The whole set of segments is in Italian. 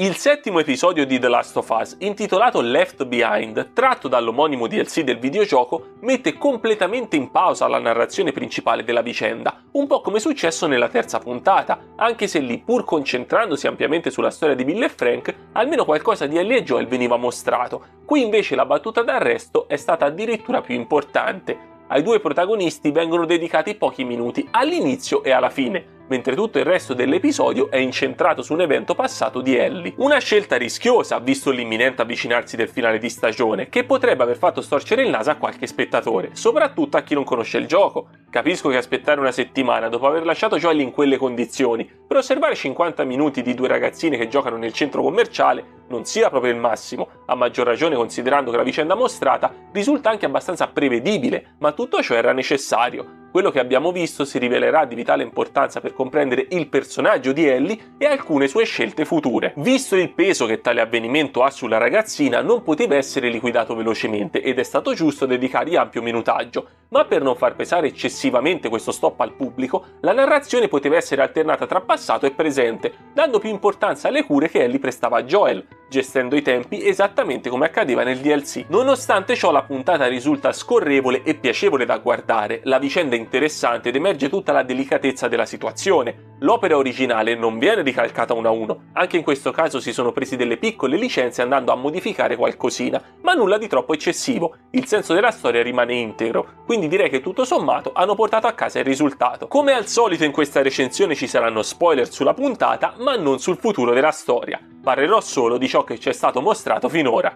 Il settimo episodio di The Last of Us, intitolato Left Behind, tratto dall'omonimo DLC del videogioco, mette completamente in pausa la narrazione principale della vicenda, un po' come è successo nella terza puntata, anche se lì, pur concentrandosi ampiamente sulla storia di Bill e Frank, almeno qualcosa di Ellie e Joel veniva mostrato. Qui invece la battuta d'arresto è stata addirittura più importante. Ai due protagonisti vengono dedicati pochi minuti, all'inizio e alla fine, mentre tutto il resto dell'episodio è incentrato su un evento passato di Ellie. Una scelta rischiosa, visto l'imminente avvicinarsi del finale di stagione, che potrebbe aver fatto storcere il naso a qualche spettatore, soprattutto a chi non conosce il gioco. Capisco che aspettare una settimana dopo aver lasciato Joel in quelle condizioni per osservare 50 minuti di due ragazzine che giocano nel centro commerciale non sia proprio il massimo, a maggior ragione considerando che la vicenda mostrata risulta anche abbastanza prevedibile, ma tutto ciò era necessario. Quello che abbiamo visto si rivelerà di vitale importanza per comprendere il personaggio di Ellie e alcune sue scelte future. Visto il peso che tale avvenimento ha sulla ragazzina, non poteva essere liquidato velocemente ed è stato giusto dedicargli ampio minutaggio, ma per non far pesare eccessivamente questo stop al pubblico, la narrazione poteva essere alternata tra passato e presente, dando più importanza alle cure che Ellie prestava a Joel, gestendo i tempi esattamente come accadeva nel DLC. Nonostante ciò, la puntata risulta scorrevole e piacevole da guardare, la vicenda è interessante ed emerge tutta la delicatezza della situazione. L'opera originale non viene ricalcata uno a uno, anche in questo caso si sono presi delle piccole licenze andando a modificare qualcosina, ma nulla di troppo eccessivo, il senso della storia rimane integro, quindi direi che tutto sommato hanno portato a casa il risultato. Come al solito in questa recensione ci saranno spoiler sulla puntata, ma non sul futuro della storia. Parlerò solo di ciò che ci è stato mostrato finora.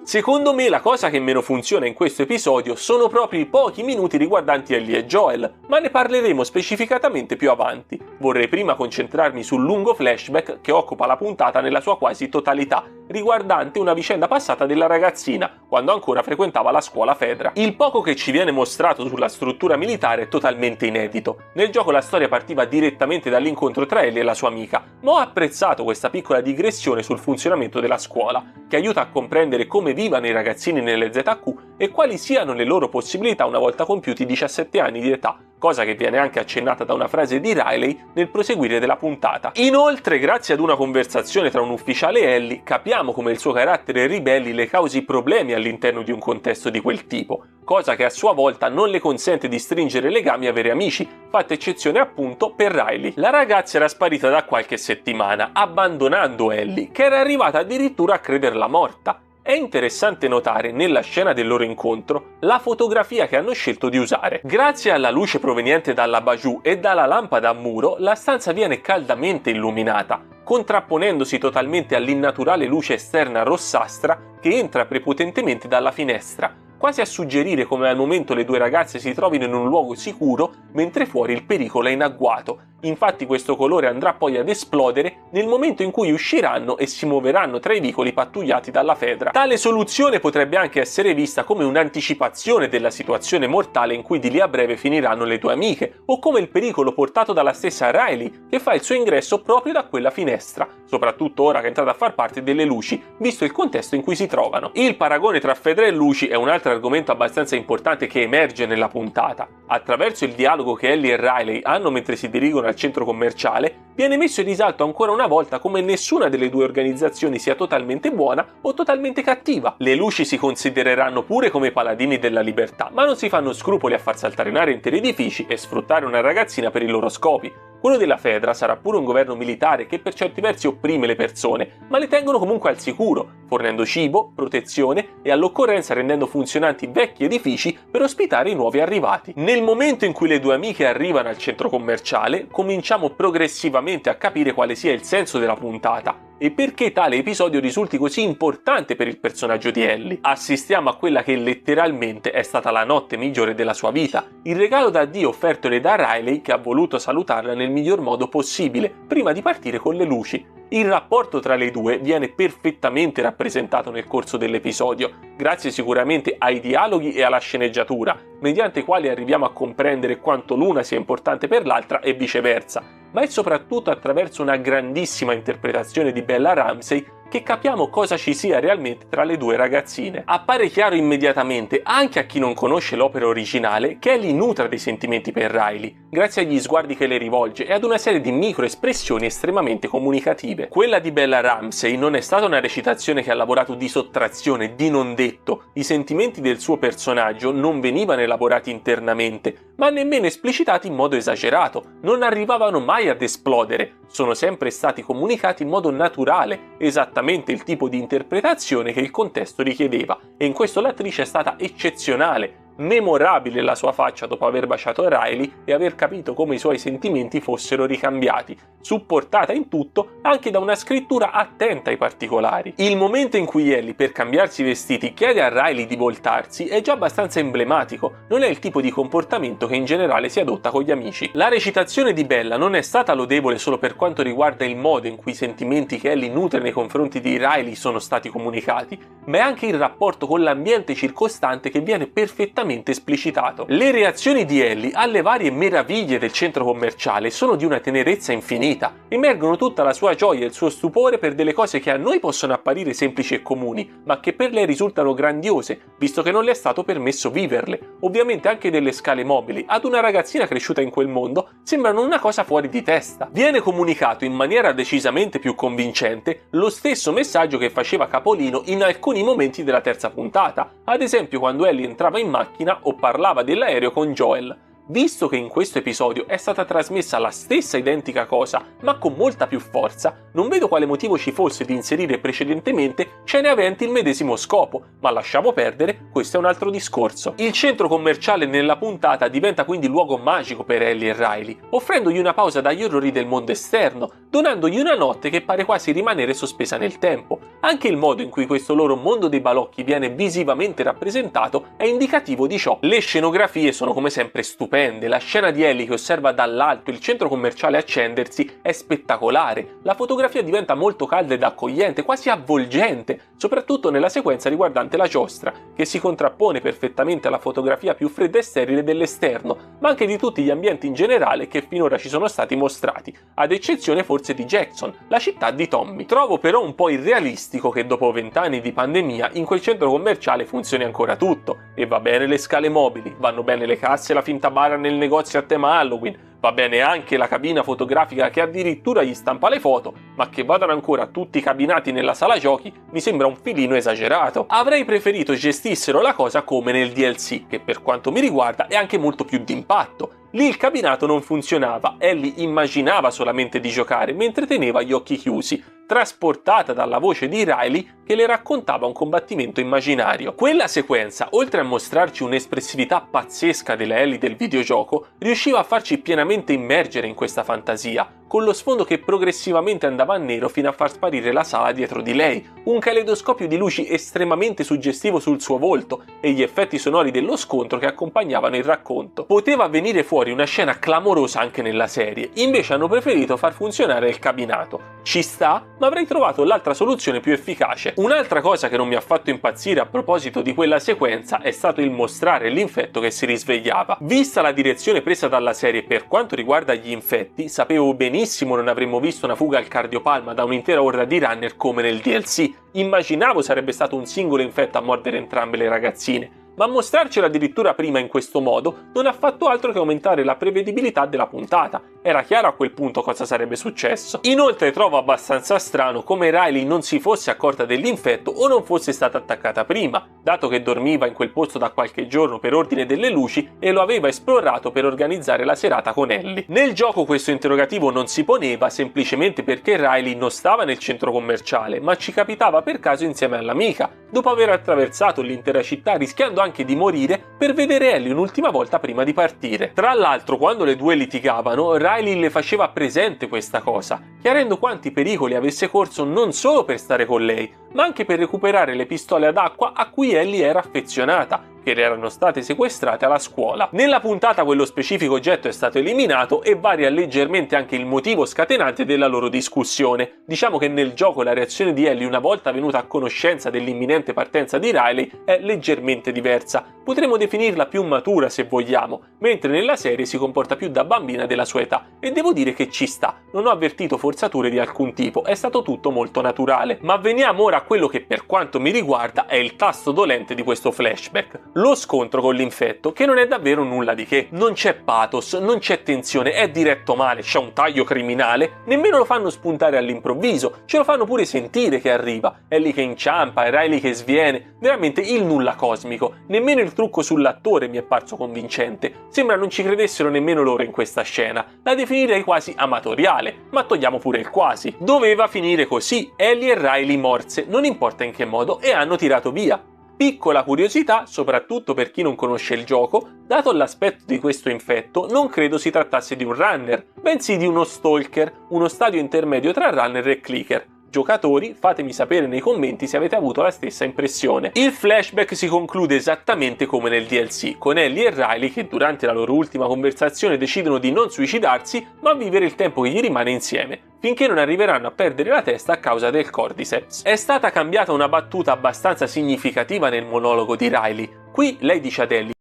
Secondo me la cosa che meno funziona in questo episodio sono proprio i pochi minuti riguardanti Ellie e Joel, ma ne parleremo specificatamente più avanti. Vorrei prima concentrarmi sul lungo flashback che occupa la puntata nella sua quasi totalità, riguardante una vicenda passata della ragazzina, quando ancora frequentava la scuola Fedra. Il poco che ci viene mostrato sulla struttura militare è totalmente inedito. Nel gioco la storia partiva direttamente dall'incontro tra Ellie e la sua amica, ma ho apprezzato questa piccola digressione sul funzionamento della scuola, che aiuta a comprendere come vivano i ragazzini nelle ZQ e quali siano le loro possibilità una volta compiuti 17 anni di età, cosa che viene anche accennata da una frase di Riley nel proseguire della puntata. Inoltre, grazie ad una conversazione tra un ufficiale e Ellie, capiamo come il suo carattere ribelli le causi problemi all'interno di un contesto di quel tipo, cosa che a sua volta non le consente di stringere legami e avere amici, fatta eccezione appunto per Riley. La ragazza era sparita da qualche settimana, abbandonando Ellie, che era arrivata addirittura a crederla morta. È interessante notare nella scena del loro incontro la fotografia che hanno scelto di usare. Grazie alla luce proveniente dalla Bajou e dalla lampada a muro, la stanza viene caldamente illuminata, contrapponendosi totalmente all'innaturale luce esterna rossastra che entra prepotentemente dalla finestra, quasi a suggerire come al momento le due ragazze si trovino in un luogo sicuro mentre fuori il pericolo è in agguato. Infatti questo colore andrà poi ad esplodere nel momento in cui usciranno e si muoveranno tra i vicoli pattugliati dalla Fedra. Tale soluzione potrebbe anche essere vista come un'anticipazione della situazione mortale in cui di lì a breve finiranno le due amiche, o come il pericolo portato dalla stessa Riley, che fa il suo ingresso proprio da quella finestra, soprattutto ora che è entrata a far parte delle luci, visto il contesto in cui si trovano. Il paragone tra Fedra e luci è un altro argomento abbastanza importante che emerge nella puntata. Attraverso il dialogo che Ellie e Riley hanno mentre si dirigono al centro commerciale, viene messo in risalto ancora una volta come nessuna delle due organizzazioni sia totalmente buona o totalmente cattiva. Le luci si considereranno pure come paladini della libertà, ma non si fanno scrupoli a far saltare in aria interi edifici e sfruttare una ragazzina per i loro scopi. Quello della Fedra sarà pure un governo militare che per certi versi opprime le persone, ma le tengono comunque al sicuro, fornendo cibo, protezione e all'occorrenza rendendo funzionanti vecchi edifici per ospitare i nuovi arrivati. Nel momento in cui le due amiche arrivano al centro commerciale, cominciamo progressivamente a capire quale sia il senso della puntata e perché tale episodio risulti così importante per il personaggio di Ellie. Assistiamo a quella che letteralmente è stata la notte migliore della sua vita, il regalo da Dio offertole da Riley che ha voluto salutarla nel miglior modo possibile, prima di partire con le luci. Il rapporto tra le due viene perfettamente rappresentato nel corso dell'episodio, grazie sicuramente ai dialoghi e alla sceneggiatura, mediante i quali arriviamo a comprendere quanto l'una sia importante per l'altra e viceversa, ma è soprattutto attraverso una grandissima interpretazione di Bella Ramsey che capiamo cosa ci sia realmente tra le due ragazzine. Appare chiaro immediatamente, anche a chi non conosce l'opera originale, che Ellie nutra dei sentimenti per Riley, grazie agli sguardi che le rivolge e ad una serie di microespressioni estremamente comunicative. Quella di Bella Ramsey non è stata una recitazione che ha lavorato di sottrazione, di non detto. I sentimenti del suo personaggio non venivano elaborati internamente, ma nemmeno esplicitati in modo esagerato, non arrivavano mai ad esplodere, sono sempre stati comunicati in modo naturale, esattamente il tipo di interpretazione che il contesto richiedeva, e in questo l'attrice è stata eccezionale. Memorabile la sua faccia dopo aver baciato Riley e aver capito come i suoi sentimenti fossero ricambiati, supportata in tutto anche da una scrittura attenta ai particolari. Il momento in cui Ellie, per cambiarsi i vestiti, chiede a Riley di voltarsi è già abbastanza emblematico, non è il tipo di comportamento che in generale si adotta con gli amici. La recitazione di Bella non è stata lodevole solo per quanto riguarda il modo in cui i sentimenti che Ellie nutre nei confronti di Riley sono stati comunicati, ma è anche il rapporto con l'ambiente circostante che viene perfettamente esplicitato. Le reazioni di Ellie alle varie meraviglie del centro commerciale sono di una tenerezza infinita. Emergono tutta la sua gioia e il suo stupore per delle cose che a noi possono apparire semplici e comuni, ma che per lei risultano grandiose, visto che non le è stato permesso viverle. Ovviamente anche delle scale mobili, ad una ragazzina cresciuta in quel mondo, sembrano una cosa fuori di testa. Viene comunicato in maniera decisamente più convincente lo stesso messaggio che faceva capolino in alcuni momenti della terza puntata, ad esempio quando Ellie entrava in macchina o parlava dell'aereo con Joel. Visto che in questo episodio è stata trasmessa la stessa identica cosa, ma con molta più forza, non vedo quale motivo ci fosse di inserire precedentemente scene aventi il medesimo scopo, ma lasciamo perdere, questo è un altro discorso. Il centro commerciale nella puntata diventa quindi luogo magico per Ellie e Riley, offrendogli una pausa dagli orrori del mondo esterno, donandogli una notte che pare quasi rimanere sospesa nel tempo. Anche il modo in cui questo loro mondo dei balocchi viene visivamente rappresentato è indicativo di ciò. Le scenografie sono come sempre stupende. La scena di Ellie che osserva dall'alto il centro commerciale accendersi è spettacolare. La fotografia diventa molto calda ed accogliente, quasi avvolgente, soprattutto nella sequenza riguardante la giostra, che si contrappone perfettamente alla fotografia più fredda e sterile dell'esterno, ma anche di tutti gli ambienti in generale che finora ci sono stati mostrati, ad eccezione forse di Jackson, la città di Tommy. Trovo però un po' irrealistico che dopo 20 anni di pandemia in quel centro commerciale funzioni ancora tutto, e va bene le scale mobili, vanno bene le casse e la finta bara nel negozio a tema Halloween, va bene anche la cabina fotografica che addirittura gli stampa le foto, ma che vadano ancora tutti cabinati nella sala giochi mi sembra un filino esagerato. Avrei preferito gestissero la cosa come nel DLC, che per quanto mi riguarda è anche molto più d'impatto. Lì il cabinato non funzionava, Ellie immaginava solamente di giocare mentre teneva gli occhi chiusi, trasportata dalla voce di Riley che le raccontava un combattimento immaginario. Quella sequenza, oltre a mostrarci un'espressività pazzesca della Ellie del videogioco, riusciva a farci pienamente immergere in questa fantasia, con lo sfondo che progressivamente andava a nero fino a far sparire la sala dietro di lei, un caleidoscopio di luci estremamente suggestivo sul suo volto e gli effetti sonori dello scontro che accompagnavano il racconto. Poteva venire fuori una scena clamorosa anche nella serie, invece hanno preferito far funzionare il cabinato. Ci sta, ma avrei trovato l'altra soluzione più efficace. Un'altra cosa che non mi ha fatto impazzire a proposito di quella sequenza è stato il mostrare l'infetto che si risvegliava. Vista la direzione presa dalla serie per quanto riguarda gli infetti, sapevo benissimo non avremmo visto una fuga al cardiopalma da un'intera orda di runner come nel DLC. Immaginavo sarebbe stato un singolo infetto a mordere entrambe le ragazzine, ma mostrarcelo addirittura prima in questo modo non ha fatto altro che aumentare la prevedibilità della puntata. Era chiaro a quel punto cosa sarebbe successo. Inoltre trovo abbastanza strano come Riley non si fosse accorta dell'infetto o non fosse stata attaccata prima, dato che dormiva in quel posto da qualche giorno per ordine delle luci e lo aveva esplorato per organizzare la serata con Ellie. Nel gioco questo interrogativo non si poneva semplicemente perché Riley non stava nel centro commerciale, ma ci capitava per caso insieme all'amica, dopo aver attraversato l'intera città rischiando anche di morire per vedere Ellie un'ultima volta prima di partire. Tra l'altro, quando le due litigavano, Riley le faceva presente questa cosa, chiarendo quanti pericoli avesse corso non solo per stare con lei, ma anche per recuperare le pistole ad acqua a cui Ellie era affezionata, che le erano state sequestrate alla scuola. Nella puntata quello specifico oggetto è stato eliminato e varia leggermente anche il motivo scatenante della loro discussione. Diciamo che nel gioco la reazione di Ellie una volta venuta a conoscenza dell'imminente partenza di Riley è leggermente diversa. Potremmo definirla più matura se vogliamo, mentre nella serie si comporta più da bambina della sua età, e devo dire che ci sta, non ho avvertito forzature di alcun tipo, è stato tutto molto naturale. Ma veniamo ora a quello che per quanto mi riguarda è il tasto dolente di questo flashback: lo scontro con l'infetto, che non è davvero nulla di che. Non c'è pathos, non c'è tensione, è diretto male, c'è un taglio criminale, nemmeno lo fanno spuntare all'improvviso, ce lo fanno pure sentire che arriva, è lì che inciampa, è Riley che sviene, veramente il nulla cosmico. Nemmeno il trucco sull'attore mi è parso convincente, sembra non ci credessero nemmeno loro in questa scena, la definirei quasi amatoriale, ma togliamo pure il quasi. Doveva finire così, Ellie e Riley morse, non importa in che modo, e hanno tirato via. Piccola curiosità, soprattutto per chi non conosce il gioco, dato l'aspetto di questo infetto, non credo si trattasse di un runner, bensì di uno stalker, uno stadio intermedio tra runner e clicker. Giocatori, fatemi sapere nei commenti se avete avuto la stessa impressione. Il flashback si conclude esattamente come nel DLC, con Ellie e Riley che durante la loro ultima conversazione decidono di non suicidarsi, ma vivere il tempo che gli rimane insieme, finché non arriveranno a perdere la testa a causa del Cordyceps. È stata cambiata una battuta abbastanza significativa nel monologo di Riley. Qui lei dice ad Ellie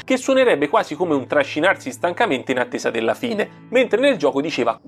che suonerebbe quasi come un trascinarsi stancamente in attesa della fine, mentre nel gioco diceva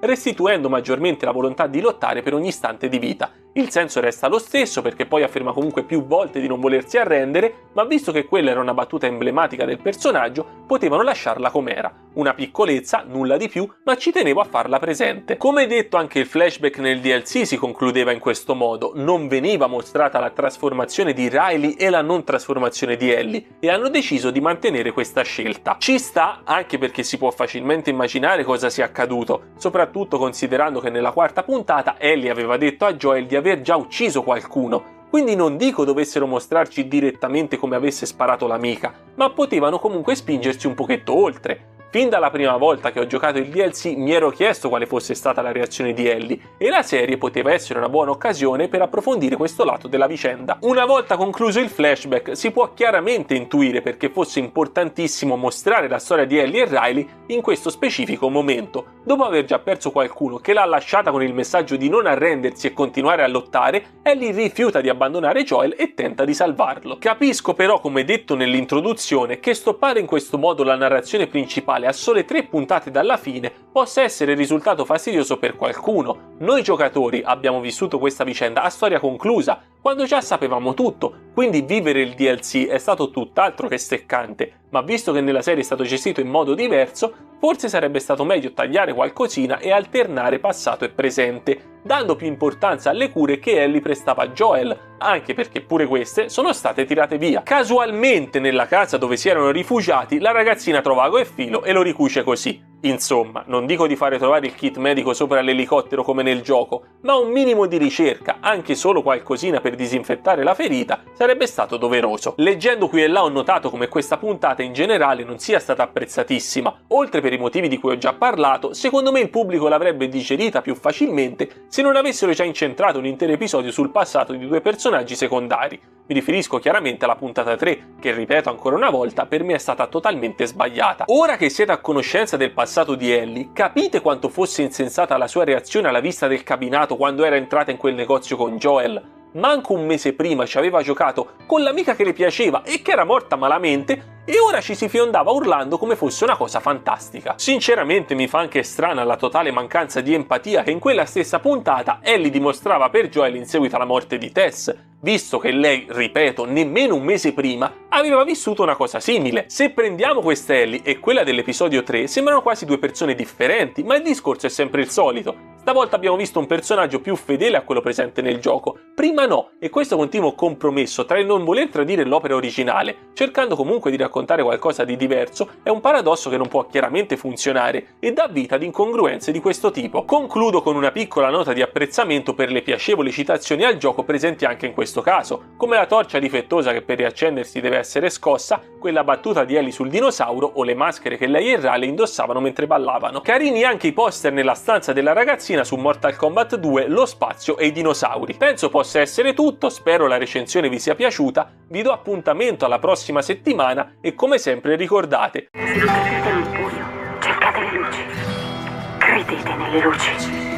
restituendo maggiormente la volontà di lottare per ogni istante di vita. Il senso resta lo stesso perché poi afferma comunque più volte di non volersi arrendere, ma visto che quella era una battuta emblematica del personaggio, potevano lasciarla com'era. Una piccolezza, nulla di più, ma ci tenevo a farla presente. Come detto, anche il flashback nel DLC si concludeva in questo modo, non veniva mostrata la trasformazione di Riley e la non trasformazione di Ellie, e hanno deciso di mantenere questa scelta. Ci sta, anche perché si può facilmente immaginare cosa sia accaduto, soprattutto considerando che nella quarta puntata Ellie aveva detto a Joel di aver già ucciso qualcuno, quindi non dico dovessero mostrarci direttamente come avesse sparato l'amica, ma potevano comunque spingersi un pochetto oltre. Fin dalla prima volta che ho giocato il DLC mi ero chiesto quale fosse stata la reazione di Ellie, e la serie poteva essere una buona occasione per approfondire questo lato della vicenda. Una volta concluso il flashback si può chiaramente intuire perché fosse importantissimo mostrare la storia di Ellie e Riley in questo specifico momento. Dopo aver già perso qualcuno che l'ha lasciata con il messaggio di non arrendersi e continuare a lottare, Ellie rifiuta di abbandonare Joel e tenta di salvarlo. Capisco però, come detto nell'introduzione, che stoppare in questo modo la narrazione principale a sole 3 puntate dalla fine possa essere il risultato fastidioso per qualcuno. Noi giocatori abbiamo vissuto questa vicenda a storia conclusa, quando già sapevamo tutto, quindi vivere il DLC è stato tutt'altro che steccante, ma visto che nella serie è stato gestito in modo diverso, forse sarebbe stato meglio tagliare qualcosina e alternare passato e presente, dando più importanza alle cure che Ellie prestava a Joel, anche perché pure queste sono state tirate via. Casualmente nella casa dove si erano rifugiati la ragazzina trova ago e filo e lo ricuce così. Insomma, non dico di fare trovare il kit medico sopra l'elicottero come nel gioco, ma un minimo di ricerca, anche solo qualcosina per disinfettare la ferita, sarebbe stato doveroso. Leggendo qui e là ho notato come questa puntata in generale non sia stata apprezzatissima. Oltre per i motivi di cui ho già parlato, secondo me il pubblico l'avrebbe digerita più facilmente se non avessero già incentrato un intero episodio sul passato di 2 personaggi secondari. Mi riferisco chiaramente alla puntata 3, che ripeto ancora una volta, per me è stata totalmente sbagliata. Ora che siete a conoscenza del passato di Ellie, capite quanto fosse insensata la sua reazione alla vista del cabinato quando era entrata in quel negozio con Joel? Manco un mese prima ci aveva giocato con l'amica che le piaceva e che era morta malamente, e ora ci si fiondava urlando come fosse una cosa fantastica. Sinceramente mi fa anche strana la totale mancanza di empatia che in quella stessa puntata Ellie dimostrava per Joel in seguito alla morte di Tess, visto che lei, ripeto, nemmeno un mese prima aveva vissuto una cosa simile. Se prendiamo questa Ellie e quella dell'episodio 3 sembrano quasi 2 persone differenti, ma il discorso è sempre il solito. Stavolta abbiamo visto un personaggio più fedele a quello presente nel gioco, prima no, e questo continuo compromesso tra il non voler tradire l'opera originale, cercando comunque di raccontare qualcosa di diverso, è un paradosso che non può chiaramente funzionare e dà vita ad incongruenze di questo tipo. Concludo con una piccola nota di apprezzamento per le piacevoli citazioni al gioco presenti anche in questo caso, come la torcia difettosa che per riaccendersi deve essere scossa quella battuta di Ellie sul dinosauro o le maschere che lei e Riley indossavano mentre ballavano. Carini anche i poster nella stanza della ragazzina su Mortal Kombat 2, lo spazio e i dinosauri. Penso possa essere tutto, spero la recensione vi sia piaciuta, vi do appuntamento alla prossima settimana e come sempre ricordate: se non credete nel buio, cercate le luci, credete nelle luci.